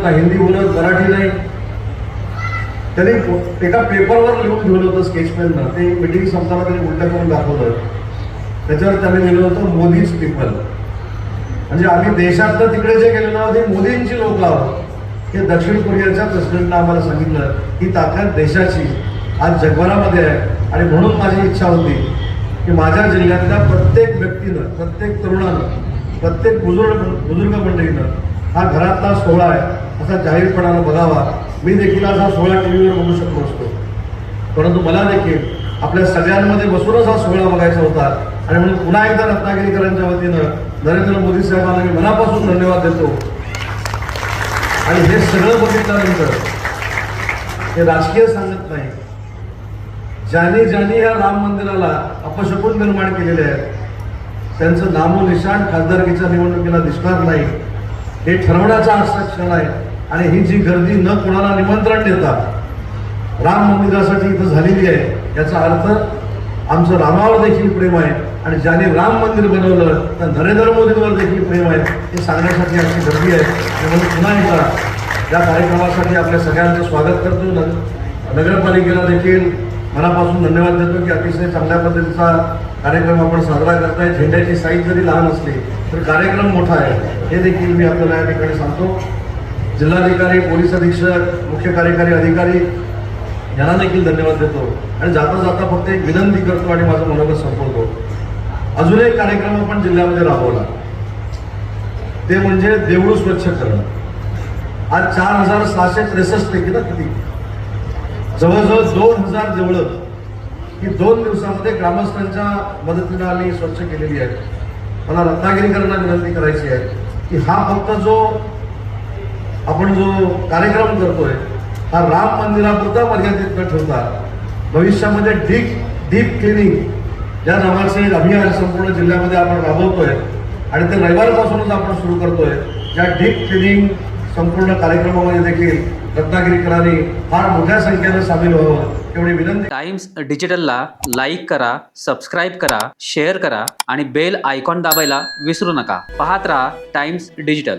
ना हिंदी बोलत, मराठी नाही. त्यांनी एका पेपरवर लिहून ठेवलं होतं स्केच पेननं. ते मीटिंग संपताना त्यांनी उलटं करून दाखवलं. त्याच्यावर त्यांनी लिहिलं होतं मोदीच पीपल. म्हणजे आम्ही देशातलं तिकडे जे गेलो ना ते मोदींची लोक आहोत. हे दक्षिण कोरियाच्या प्रेसिडेंटनं आम्हाला सांगितलं की ताकद देशाची आज जगभरामध्ये आहे. आणि म्हणून माझी इच्छा होती की माझ्या जिल्ह्यातल्या प्रत्येक व्यक्तीनं, प्रत्येक तरुणानं, प्रत्येक बुजुर्ग मंडळीनं हा घरातला सोहळा आहे असा जाहीरपणानं बघावा. मी देखील आज हा सोहळा टी व्हीवर बघू शकलो असतो, परंतु मला देखील आपल्या सगळ्यांमध्ये बसूनच हा सोहळा बघायचा होता. आणि म्हणून पुन्हा एकदा रत्नागिरीकरांच्या वतीनं नरेंद्र मोदी साहेबांना मी मनापासून धन्यवाद देतो. आणि हे सगळं बघितल्यानंतर हे राजकीय सांगत नाही, ज्यांनी ज्यांनी या राम मंदिराला अपशकुन निर्माण केलेले आहेत त्यांचं नामोनिशाण खासदारकीच्या निवडणुकीला दिसणार नाही. हे ठरवण्याचा आजचा क्षण आहे. आणि ही जी गर्दी न कोणाला निमंत्रण देता राम मंदिरासाठी इथं झालेली आहे याचा अर्थ आमचं रामावर देखील प्रेम आहे. आणि ज्याने राम मंदिर बनवलं तर नरेंद्र मोदींवर देखील प्रेम आहे हे सांगण्यासाठी आमची गर्दी आहे. म्हणून पुन्हा एकदा या कार्यक्रमासाठी आपल्या सगळ्यांचं स्वागत करतो. नगरपालिकेला देखील मनापासून धन्यवाद देतो की अतिशय चांगल्या पद्धतीचा कार्यक्रम आपण साजरा करताय. झेंड्याची साईज जरी लहान असली तर कार्यक्रम मोठा आहे हे देखील मी आपल्याला या ठिकाणी सांगतो. जिल्हाधिकारी, पोलीस अधीक्षक, मुख्य कार्यकारी अधिकारी यांना देखील धन्यवाद देतो. आणि जाता जाता फक्त एक विनंती करतो आणि माझं मनोगत संपवतो. अजून एक कार्यक्रम आपण जिल्ह्यामध्ये राबवला ते म्हणजे देऊळ स्वच्छ करणं. आज 4663 पैकी ना किती जवळजवळ 2000 देवळं ही 2 दिवसामध्ये ग्रामस्थांच्या मदतीनं आम्ही स्वच्छ केलेली आहेत. मला रत्नागिरीकरांना विनंती करायची आहे की हा फक्त जो आपण जो कार्यक्रम करतोय हा राम मंदिरापुरता मर्यादित न ठेवता भविष्यामध्ये डीप क्लिनिंग या नावाचे एक अभियान संपूर्ण जिल्ह्यामध्ये आपण राबवतोय. आणि ते रविवारपासूनच आपण सुरू करतोय. या डीप क्लिनिंग संपूर्ण कार्यक्रमामध्ये देखील रत्नागिरीकरांनी फार मोठ्या संख्येनं सामील व्हावं एवढी विनंती. टाइम्स डिजिटलला लाईक करा, सबस्क्राईब करा, शेअर करा आणि बेल आयकॉन दाबायला विसरू नका. पाहत रहा टाइम्स डिजिटल.